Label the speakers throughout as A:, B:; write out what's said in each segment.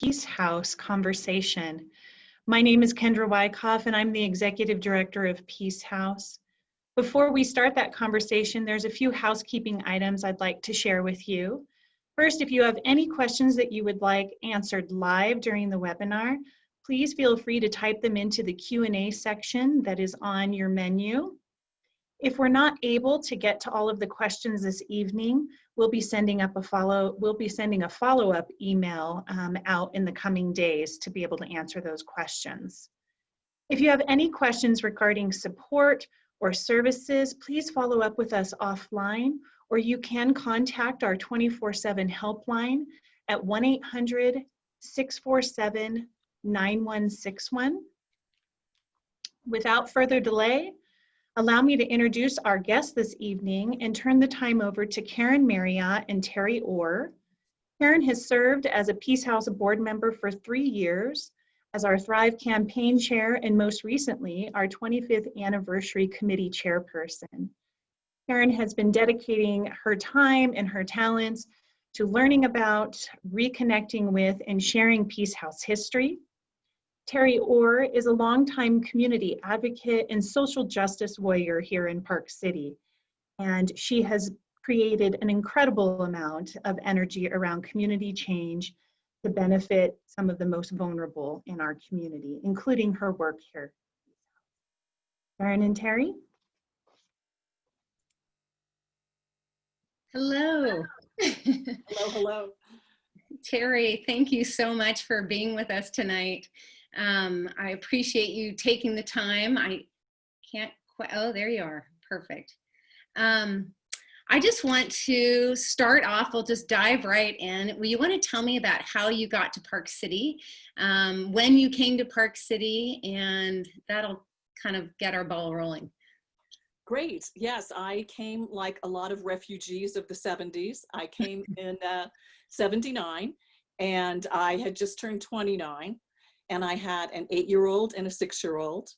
A: Peace House conversation. My name is Kendra Wyckoff, and I'm the Executive Director of Peace House. Before we start that conversation, there's a few housekeeping items I'd like to share with you. First, if you have any questions that you would like answered live during the webinar, please feel free to type them into the Q&A section that is on your menu. If we're not able to get to all of the questions this evening, we'll be sending a follow-up email out in the coming days to be able to answer those questions. If you have any questions regarding support or services, please follow up with us offline, or you can contact our 24/7 helpline at 1-800-647-9161. Without further delay, allow me to introduce our guests this evening and turn the time over to Karen Marriott and Teri Orr. Karen has served as a Peace House board member for 3 years, as our Thrive campaign chair, and most recently, our 25th anniversary committee chairperson. Karen has been dedicating her time and her talents to learning about, reconnecting with, and sharing Peace House history. Teri Orr is a longtime community advocate and social justice warrior here in Park City, and she has created an incredible amount of energy around community change to benefit some of the most vulnerable in our community, including her work here. Karen and Teri?
B: Hello.
C: Hello, hello.
B: Teri, thank you so much for being with us tonight. I appreciate you taking the time. I can't quite, oh, there you are. Perfect. I just want to start off, we'll just dive right in. Well, you want to tell me about how you got to Park City, when you came to Park City, and that'll kind of get our ball rolling.
C: Great. Yes, I came like a lot of refugees of the 70s. I came in 79, and I had just turned 29. And I had an 8-year-old and a 6-year-old.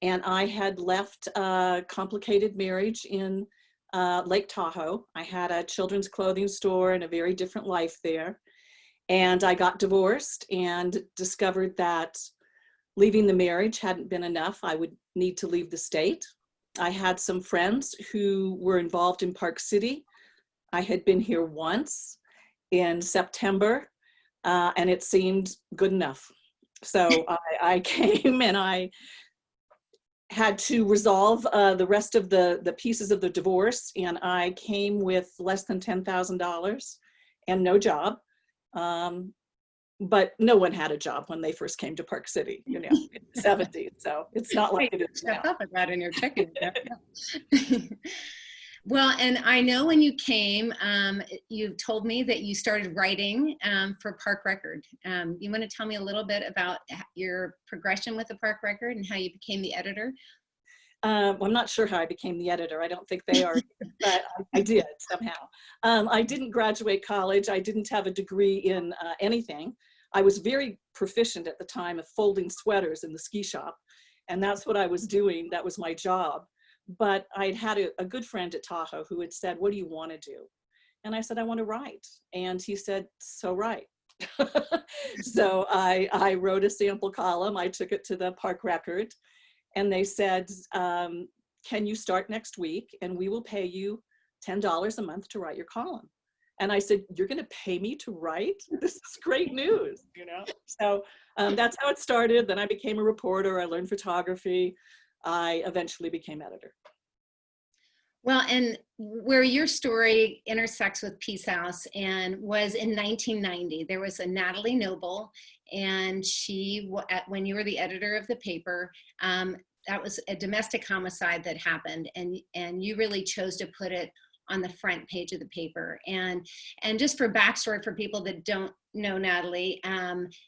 C: And I had left a complicated marriage in Lake Tahoe. I had a children's clothing store and a very different life there. And I got divorced and discovered that leaving the marriage hadn't been enough. I would need to leave the state. I had some friends who were involved in Park City. I had been here once in September, and it seemed good enough. So I came, and I had to resolve the rest of the pieces of the divorce, and I came with less than $10,000 and no job. But no one had a job when they first came to Park City, in the 70s. So it's not like it is now.
B: Step up that in your checking. Well, and I know when you came, you told me that you started writing for Park Record. You want to tell me a little bit about your progression with the Park Record and how you became the editor?
C: Well, I'm not sure how I became the editor. I don't think they are, but I did somehow. I didn't graduate college. I didn't have a degree in anything. I was very proficient at the time of folding sweaters in the ski shop, and that's what I was doing. That was my job. But I'd had a good friend at Tahoe who had said, "What do you want to do?" And I said, "I want to write." And he said, "So write." So I wrote a sample column. I took it to the Park Record, and they said, "Can you start next week? And we will pay you $10 a month to write your column." And I said, "You're going to pay me to write? This is great news, So that's how it started. Then I became a reporter. I learned photography. I eventually became editor.
B: Well, and where your story intersects with Peace House and was in 1990, there was a Natalie Noble, and she, when you were the editor of the paper, that was a domestic homicide that happened, and you really chose to put it on the front page of the paper. And just for backstory for people that don't know Natalie,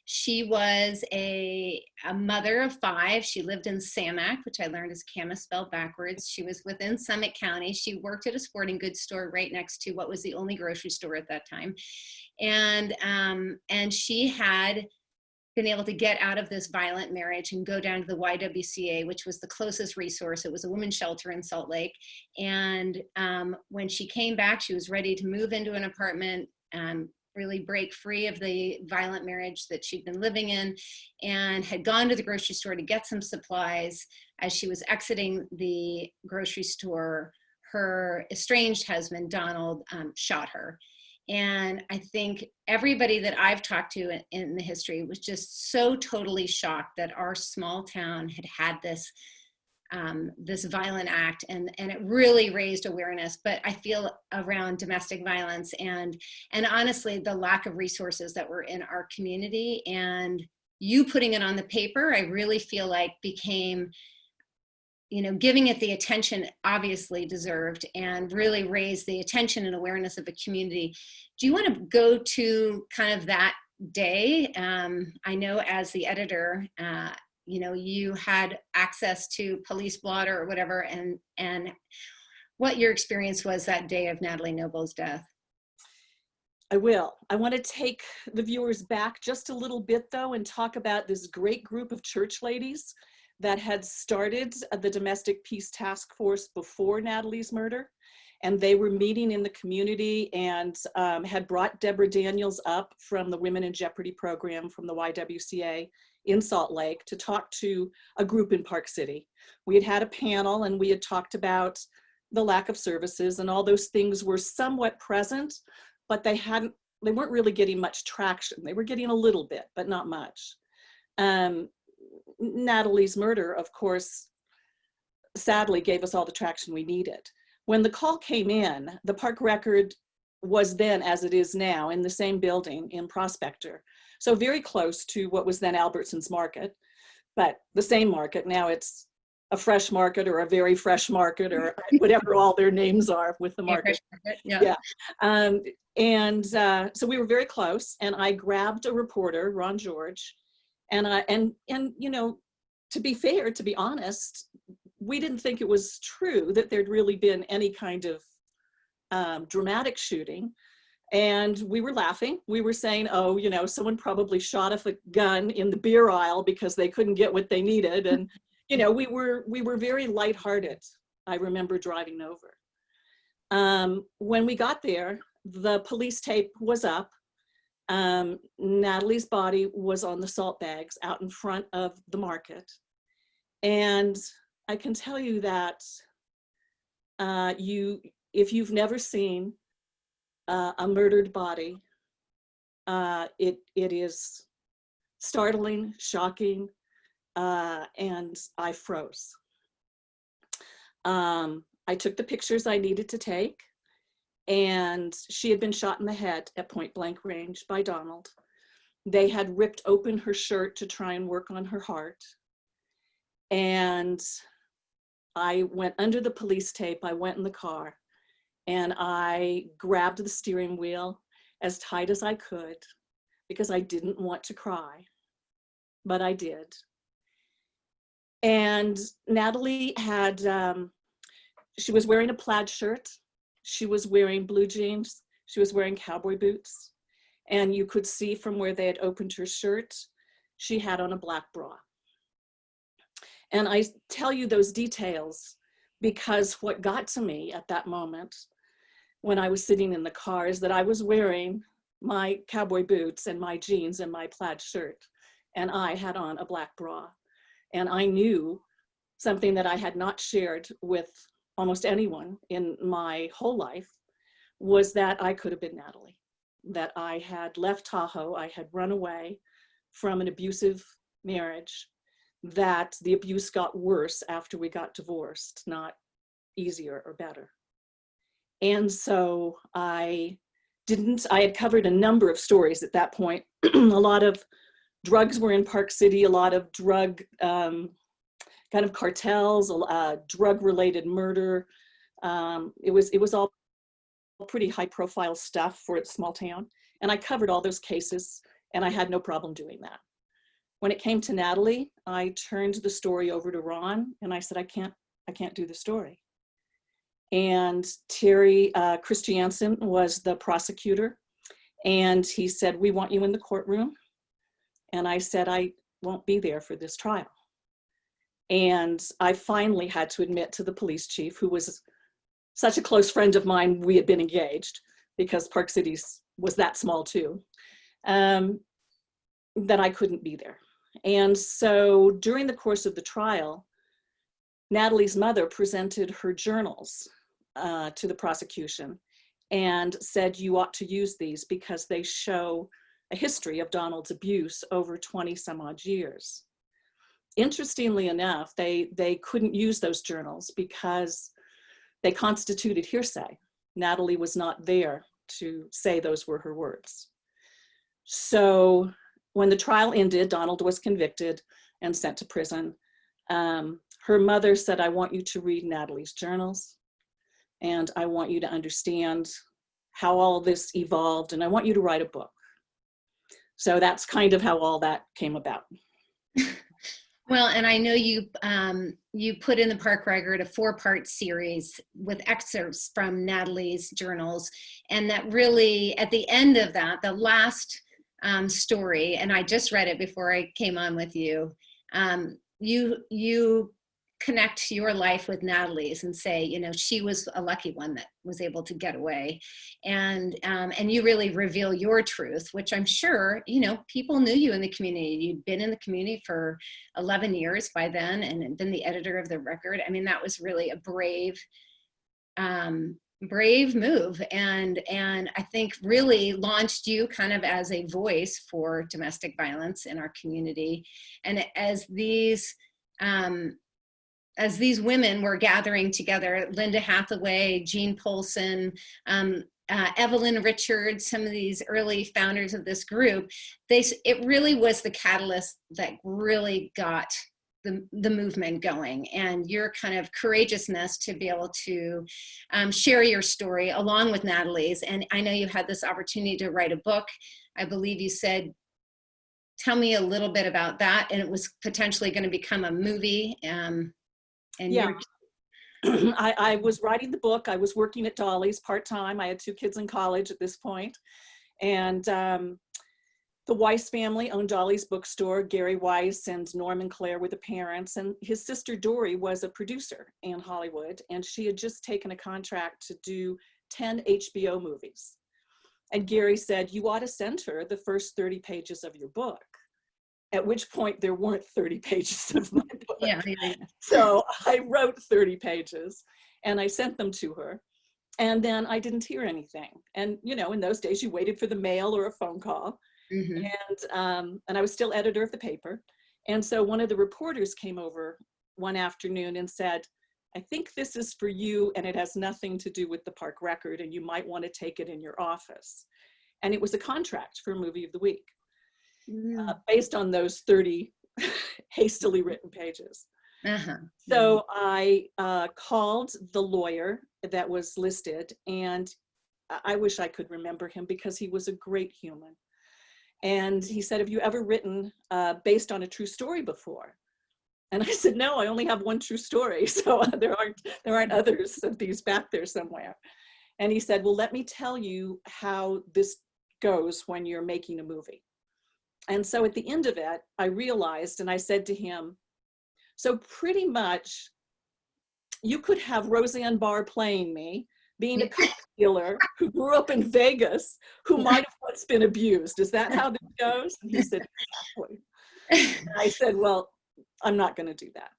B: she was a mother of 5. She lived in Samac, which I learned is Camas spelled backwards. She was within Summit County. She worked at a sporting goods store right next to what was the only grocery store at that time. And she had been able to get out of this violent marriage and go down to the YWCA, which was the closest resource. It was a women's shelter in Salt Lake. And when she came back, she was ready to move into an apartment really break free of the violent marriage that she'd been living in, and had gone to the grocery store to get some supplies. As she was exiting the grocery store, her estranged husband, Donald, shot her. And I think everybody that I've talked to in the history was just so totally shocked that our small town had had this this violent act, and it really raised awareness. But I feel around domestic violence and honestly the lack of resources that were in our community, and you putting it on the paper, I really feel like became, you know, giving it the attention obviously deserved, and really raised the attention and awareness of a community. Do you want to go to kind of that day? I know as the editor, you know, you had access to Police Blotter or whatever, and what your experience was that day of Natalie Noble's death.
C: I will. I want to take the viewers back just a little bit though and talk about this great group of church ladies that had started the Domestic Peace Task Force before Natalie's murder. And they were meeting in the community and had brought Deborah Daniels up from the Women in Jeopardy program from the YWCA in Salt Lake to talk to a group in Park City. We had had a panel and we had talked about the lack of services, and all those things were somewhat present, but they weren't really getting much traction. They were getting a little bit, but not much. Natalie's murder, of course, sadly gave us all the traction we needed. When the call came in, the Park Record was then, as it is now, in the same building in Prospector. So very close to what was then Albertson's Market, but the same market. Now it's a fresh market or a very fresh market or whatever all their names are with the market. Yeah. So we were very close, and I grabbed a reporter, Ron George, and you know, to be fair, to be honest, we didn't think it was true that there'd really been any kind of dramatic shooting. And we were laughing. We were saying, oh, you know, someone probably shot off a gun in the beer aisle because they couldn't get what they needed. And, you know, we were very lighthearted. I remember driving over. When we got there, the police tape was up. Natalie's body was on the salt bags out in front of the market. And I can tell you that if you've never seen a murdered body, it is startling, shocking, and I froze. I took the pictures I needed to take, and she had been shot in the head at point blank range by Donald. They had ripped open her shirt to try and work on her heart. And I went under the police tape, I went in the car, and I grabbed the steering wheel as tight as I could because I didn't want to cry, but I did. And Natalie had, she was wearing a plaid shirt, she was wearing blue jeans, she was wearing cowboy boots, and you could see from where they had opened her shirt, she had on a black bra. And I tell you those details because what got to me at that moment when I was sitting in the car is that I was wearing my cowboy boots and my jeans and my plaid shirt, and I had on a black bra. And I knew something that I had not shared with almost anyone in my whole life was that I could have been Natalie, that I had left Tahoe, I had run away from an abusive marriage, that the abuse got worse after we got divorced, not easier or better. And so I had covered a number of stories at that point. A lot of drugs were in Park City, a lot of drug kind of cartels, drug-related murder. It was all pretty high-profile stuff for a small town. And I covered all those cases, and I had no problem doing that. When it came to Natalie, I turned the story over to Ron, and I said, I can't do the story. And Teri Christiansen was the prosecutor, and he said, we want you in the courtroom. And I said, I won't be there for this trial. And I finally had to admit to the police chief, who was such a close friend of mine, we had been engaged because Park City's was that small too, that I couldn't be there. And so during the course of the trial, Natalie's mother presented her journals to the prosecution and said, you ought to use these because they show a history of Donald's abuse over 20 some odd years. Interestingly enough, they couldn't use those journals because they constituted hearsay. Natalie was not there to say those were her words. So when the trial ended, Donald was convicted and sent to prison. Her mother said, I want you to read Natalie's journals, and I want you to understand how all this evolved, and I want you to write a book. So that's kind of how all that came about.
B: Well, and I know you put in the Park Record a 4-part series with excerpts from Natalie's journals, and that really, at the end of that, the last story, and I just read it before I came on with you, you connect your life with Natalie's and say, you know, she was a lucky one that was able to get away, and you really reveal your truth, which I'm sure, you know, people knew you in the community. You'd been in the community for 11 years by then and been the editor of the Record. I mean, that was really a brave move, and I think really launched you kind of as a voice for domestic violence in our community. And as these women were gathering together, Linda Hathaway, Jean Polson, Evelyn Richards, some of these early founders of this group, it really was the catalyst that really got the movement going, and your kind of courageousness to be able to share your story along with Natalie's. And I know you had this opportunity to write a book. I believe you said, tell me a little bit about that. And it was potentially going to become a movie. And
C: yeah. I was writing the book. I was working at Dolly's part-time. I had 2 kids in college at this point. And the Weiss family owned Dolly's bookstore. Gary Weiss and Norman Clare were the parents, and his sister Dory was a producer in Hollywood, and she had just taken a contract to do 10 HBO movies. And Gary said, you ought to send her the first 30 pages of your book. At which point there weren't 30 pages of my book.
B: Yeah.
C: So I wrote 30 pages and I sent them to her. And then I didn't hear anything. And, you know, in those days you waited for the mail or a phone call. Mm-hmm. And I was still editor of the paper. And so one of the reporters came over one afternoon and said, I think this is for you, and it has nothing to do with the Park Record, and you might want to take it in your office. And it was a contract for Movie of the Week, based on those 30 hastily written pages. Uh-huh. So I called the lawyer that was listed, and I wish I could remember him because he was a great human. And he said, have you ever written based on a true story before? And I said, no, I only have one true story. So there aren't others of these back there somewhere. And he said, well, let me tell you how this goes when you're making a movie. And so at the end of it, I realized, and I said to him, so pretty much you could have Roseanne Barr playing me, being a coke dealer who grew up in Vegas, who might have once been abused. Is that how this goes? And he said, exactly. And I said, well, I'm not going to do that.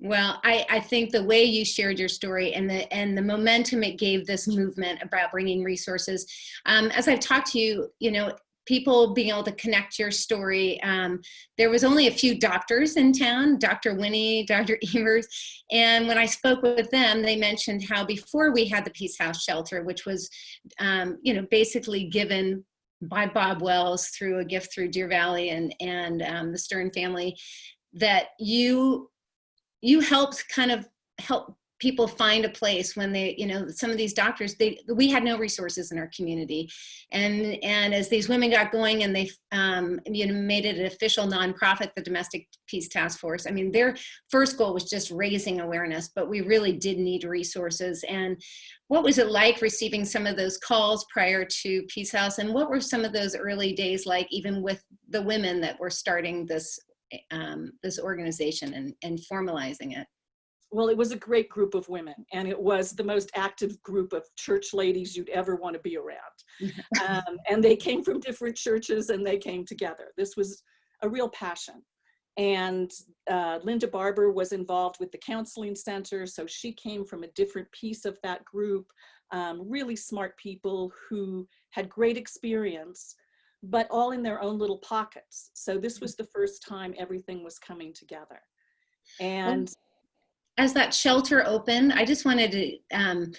B: Well, I think the way you shared your story and the momentum it gave this movement about bringing resources, as I've talked to you, you know, people being able to connect your story. There was only a few doctors in town, Dr. Winnie, Dr. Evers. And when I spoke with them, they mentioned how before we had the Peace House shelter, which was, you know, basically given by Bob Wells through a gift through Deer Valley and the Stern family, that you helped kind of help people find a place when they, you know, some of these doctors, we had no resources in our community. And as these women got going and they, you know, made it an official nonprofit, the Domestic Peace Task Force, I mean, their first goal was just raising awareness, but we really did need resources. And what was it like receiving some of those calls prior to Peace House? And what were some of those early days like, even with the women that were starting this, this organization and formalizing it?
C: Well, it was a great group of women, and it was the most active group of church ladies you'd ever want to be around. And they came from different churches, and they came together. This was a real passion. And Linda Barber was involved with the counseling center, so she came from a different piece of that group. Really smart people who had great experience, but all in their own little pockets. So this was the first time everything was coming together. And
B: as that shelter opened, I just wanted to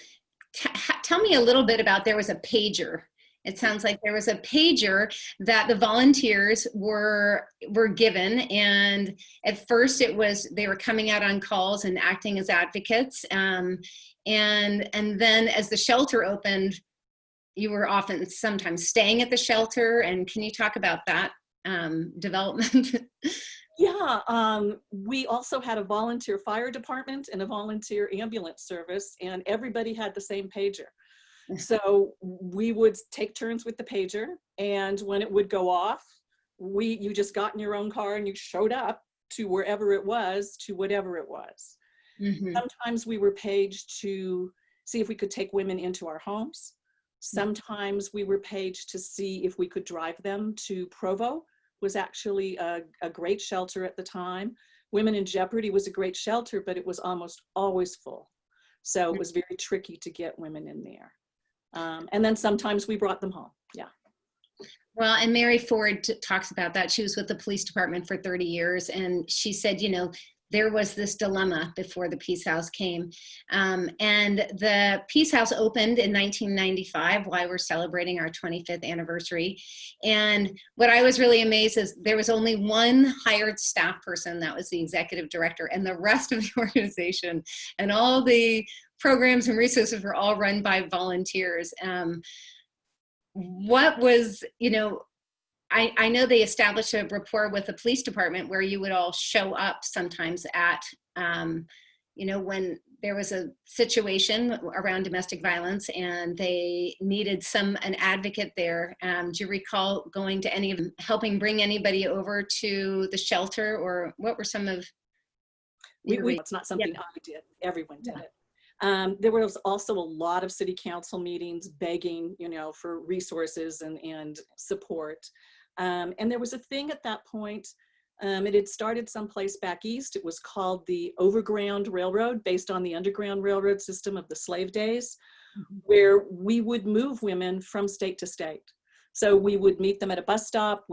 B: tell me a little bit about, there was a pager. It sounds like there was a pager that the volunteers were given, and at first it was, they were coming out on calls and acting as advocates, and then as the shelter opened, you were often sometimes staying at the shelter. And can you talk about that development?
C: Yeah, we also had a volunteer fire department and a volunteer ambulance service, and everybody had the same pager. So we would take turns with the pager, and when it would go off, you just got in your own car and you showed up to wherever it was, to whatever it was. Mm-hmm. Sometimes we were paged to see if we could take women into our homes. Sometimes we were paged to see if we could drive them to Provo. Was actually a great shelter at the time. Women in Jeopardy was a great shelter, but it was almost always full. So it was very tricky to get women in there. And then sometimes we brought them home, yeah.
B: Well, and Mary Ford talks about that. She was with the police department for 30 years, and she said, you know, there was this dilemma before the Peace House came. And the Peace House opened in 1995 while we're celebrating our 25th anniversary. And what I was really amazed is there was only one hired staff person, that was the executive director, and the rest of the organization and all the programs and resources were all run by volunteers. What was, you know, I know they established a rapport with the police department where you would all show up sometimes at, you know, when there was a situation around domestic violence and they needed an advocate there. Do you recall going to any of them, helping bring anybody over to the shelter, or what were some of?
C: It's not something I did, everyone did it. There was also a lot of city council meetings begging, you know, for resources and support. And there was a thing at that point, it had started someplace back east. It was called the Overground Railroad, based on the Underground Railroad system of the slave days, where we would move women from state to state. So we would meet them at a bus stop.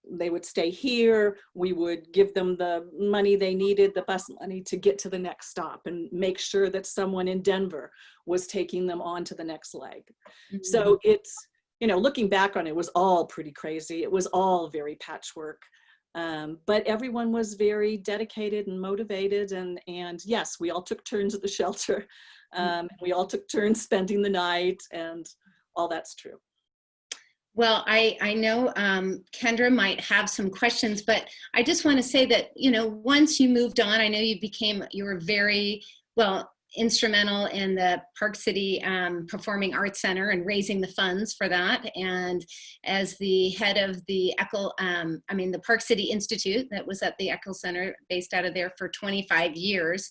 C: They would stay here. We would give them the money they needed, the bus money, to get to the next stop, and make sure that someone in Denver was taking them on to the next leg. Mm-hmm. So it's, you know, looking back on it, was all pretty crazy. It was all very patchwork, but everyone was very dedicated and motivated. And yes, we all took turns at the shelter. We all took turns spending the night, and all that's true.
B: Well, I know Kendra might have some questions, but I just want to say that, you know, once you moved on, I know you were very, well, instrumental in the Park City Performing Arts Center and raising the funds for that. And as the head of the the Park City Institute that was at the Eccles Center, based out of there for 25 years.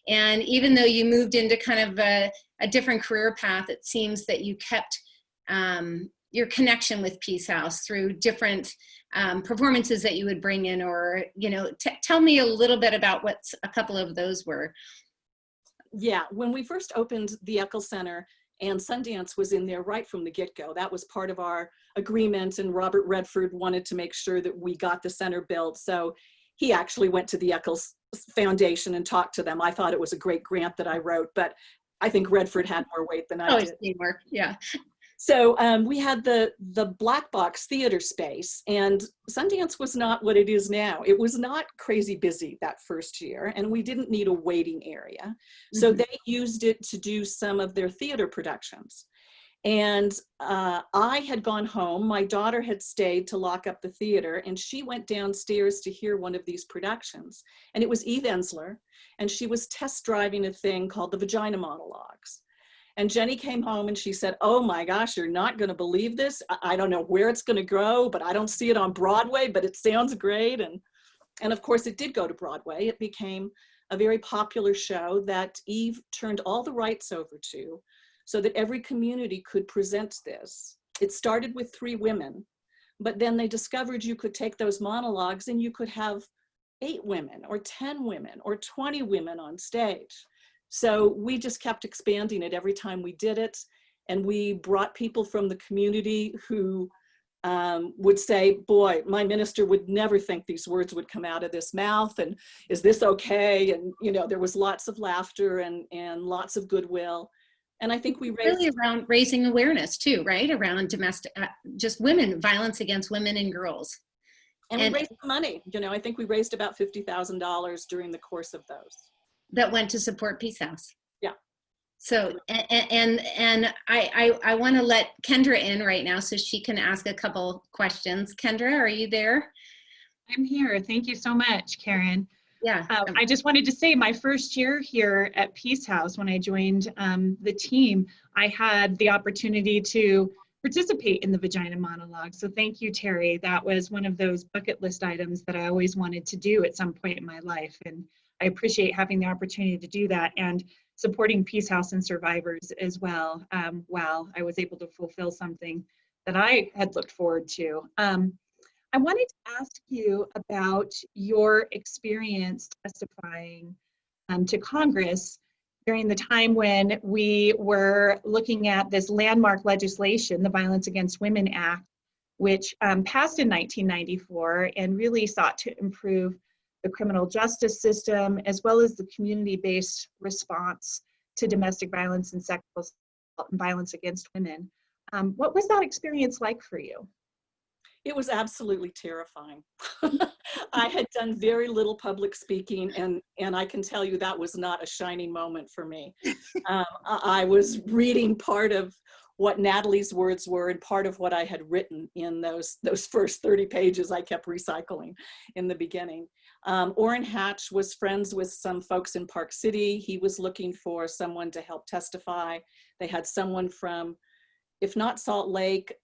B: And even though you moved into kind of a different career path, it seems that you kept your connection with Peace House through different performances that you would bring in, or, you know, tell me a little bit about what a couple of those were.
C: Yeah, when we first opened the Eccles Center, and Sundance was in there right from the get-go. That was part of our agreement, and Robert Redford wanted to make sure that we got the center built. So he actually went to the Eccles Foundation and talked to them. I thought it was a great grant that I wrote, but I think Redford had more weight than I did.
B: Teamwork, yeah.
C: So we had the Black Box theater space, and Sundance was not what it is now. It was not crazy busy that first year, and we didn't need a waiting area. So they used it to do some of their theater productions. And I had gone home. My daughter had stayed to lock up the theater, and she went downstairs to hear one of these productions. And it was Eve Ensler, and she was test driving a thing called the Vagina Monologues. And Jenny came home and she said, "Oh my gosh, you're not going to believe this. I don't know where it's going to go, but I don't see it on Broadway, but it sounds great." And of course it did go to Broadway. It became a very popular show that Eve turned all the rights over to so that every community could present this. It started with 3 women, but then they discovered you could take those monologues and you could have 8 women or 10 women or 20 women on stage. So we just kept expanding it every time we did it. And we brought people from the community who would say, boy, my minister would never think these words would come out of this mouth, and is this okay? And there was lots of laughter and lots of goodwill. And I think we raised—
B: Really around raising awareness too, right? Around domestic, just violence against women and girls.
C: And we raised money. I think we raised about $50,000 during the course of those.
B: That went to support Peace House.
C: Yeah.
B: So, and I want to let Kendra in right now so she can ask a couple questions. Kendra, are you there?
A: I'm here. Thank you so much, Karen.
B: Yeah.
A: I just wanted to say my first year here at Peace House, when I joined the team, I had the opportunity to participate in the vagina monologue. So thank you, Teri. That was one of those bucket list items that I always wanted to do at some point in my life. And I appreciate having the opportunity to do that and supporting Peace House and survivors as well, while I was able to fulfill something that I had looked forward to. I wanted to ask you about your experience testifying to Congress during the time when we were looking at this landmark legislation, the Violence Against Women Act, which passed in 1994 and really sought to improve the criminal justice system as well as the community-based response to domestic violence and sexual assault and violence against women. What was that experience like for you?
C: It was absolutely terrifying. I had done very little public speaking, and I can tell you that was not a shining moment for me. I was reading part of what Natalie's words were and part of what I had written in those first 30 pages I kept recycling in the beginning. Orrin Hatch was friends with some folks in Park City. He was looking for someone to help testify. They had someone from, if not Salt Lake,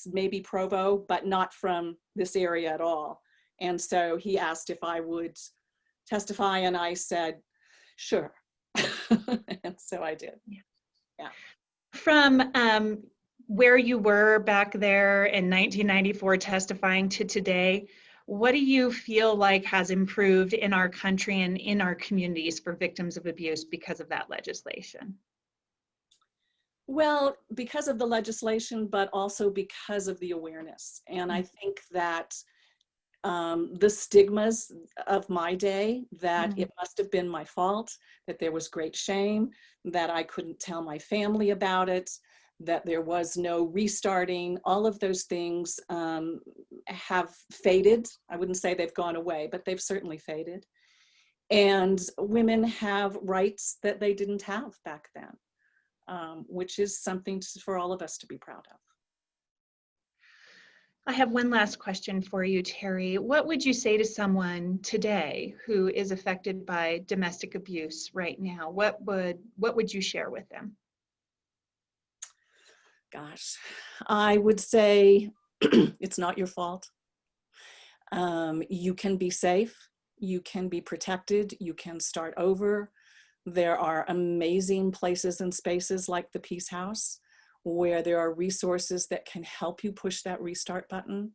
C: maybe Provo, but not from this area at all. And so he asked if I would testify, and I said, sure. And so I did. Yeah.
A: From where you were back there in 1994 testifying to today, what do you feel like has improved in our country and in our communities for victims of abuse because of that legislation?
C: Well, because of the legislation, but also because of the awareness. And I think that the stigmas of my day, that it must have been my fault, that there was great shame, that I couldn't tell my family about it, that there was no restarting, all of those things have faded. I wouldn't say they've gone away, but they've certainly faded. And women have rights that they didn't have back then. Which is something for all of us to be proud of.
A: I have one last question for you, Teri. What would you say to someone today who is affected by domestic abuse right now? What would you share with them?
C: Gosh, I would say it's not your fault. You can be safe, you can be protected, you can start over. There are amazing places and spaces like the Peace House where there are resources that can help you push that restart button.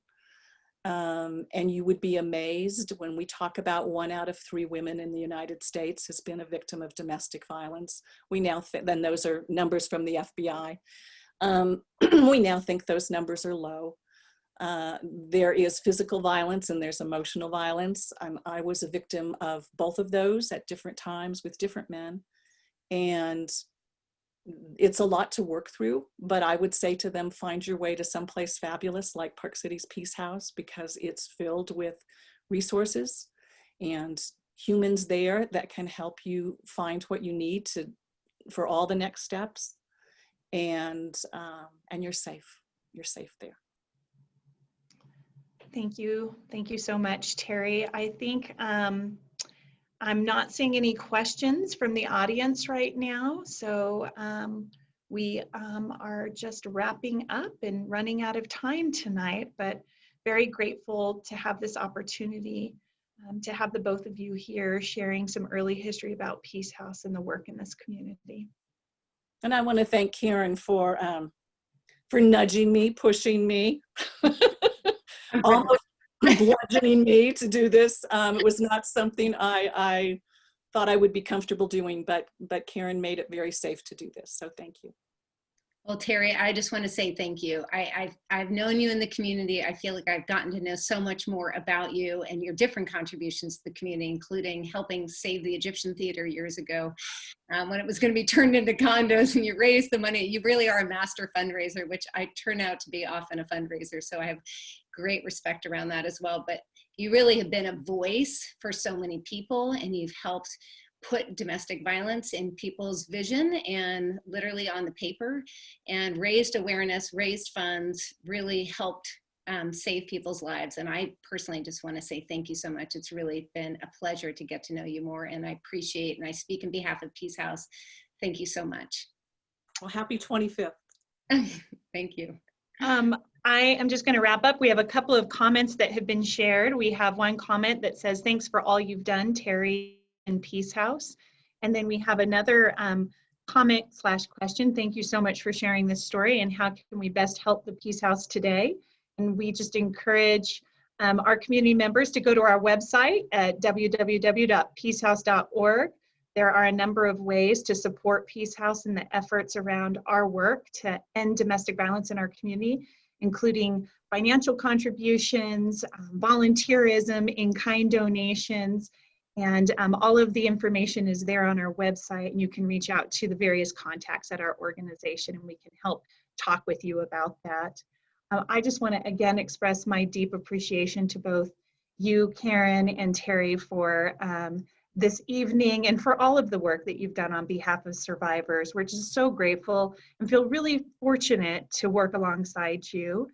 C: And you would be amazed when we talk about 1 out of 3 women in the United States has been a victim of domestic violence. We now then those are numbers from the FBI. We now think those numbers are low. There is physical violence and there's emotional violence. I was a victim of both of those at different times with different men. And it's a lot to work through, but I would say to them, find your way to someplace fabulous like Park City's Peace House, because it's filled with resources and humans there that can help you find what you need for all the next steps. And you're safe. You're safe there.
A: Thank you. Thank you so much, Teri. I think I'm not seeing any questions from the audience right now, so we are just wrapping up and running out of time tonight, but very grateful to have this opportunity to have the both of you here sharing some early history about Peace House and the work in this community.
C: And I want to thank Karen for nudging me, pushing me, almost bludgeoning me to do this. It was not something I thought I would be comfortable doing, but Karen made it very safe to do this. So thank you.
B: Well, Teri, I just want to say thank you. I've known you in the community. I feel like I've gotten to know so much more about you and your different contributions to the community, including helping save the Egyptian Theater years ago when it was going to be turned into condos, and you raised the money. You really are a master fundraiser, which I turn out to be often a fundraiser. So I have great respect around that as well. But you really have been a voice for so many people, and you've helped put domestic violence in people's vision and literally on the paper, and raised awareness, raised funds, really helped save people's lives. And I personally just want to say thank you so much. It's really been a pleasure to get to know you more, and I appreciate, and I speak on behalf of Peace House. Thank you so much.
C: Well, happy 25th.
B: Thank you.
A: I am just going to wrap up. We have a couple of comments that have been shared. We have one comment that says, "Thanks for all you've done, Teri and Peace House." And then we have another comment / question. "Thank you so much for sharing this story, and how can we best help the Peace House today?" And we just encourage our community members to go to our website at www.peacehouse.org. There are a number of ways to support Peace House and the efforts around our work to end domestic violence in our community, including financial contributions, volunteerism, in-kind donations, and all of the information is there on our website, and you can reach out to the various contacts at our organization, and we can help talk with you about that. I just want to again express my deep appreciation to both you, Karen, and Teri for this evening, and for all of the work that you've done on behalf of survivors. We're just so grateful and feel really fortunate to work alongside you.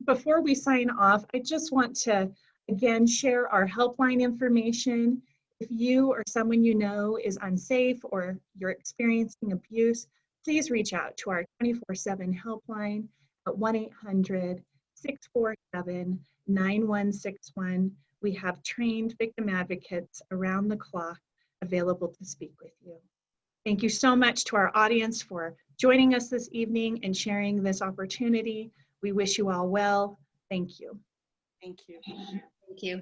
A: Before we sign off, I just want to again share our helpline information. If you or someone you know is unsafe or you're experiencing abuse, please reach out to our 24/7 helpline at 1-800-647-9161. We have trained victim advocates around the clock available to speak with you. Thank you so much to our audience for joining us this evening and sharing this opportunity. We wish you all well. Thank you.
C: Thank you.
B: Thank you.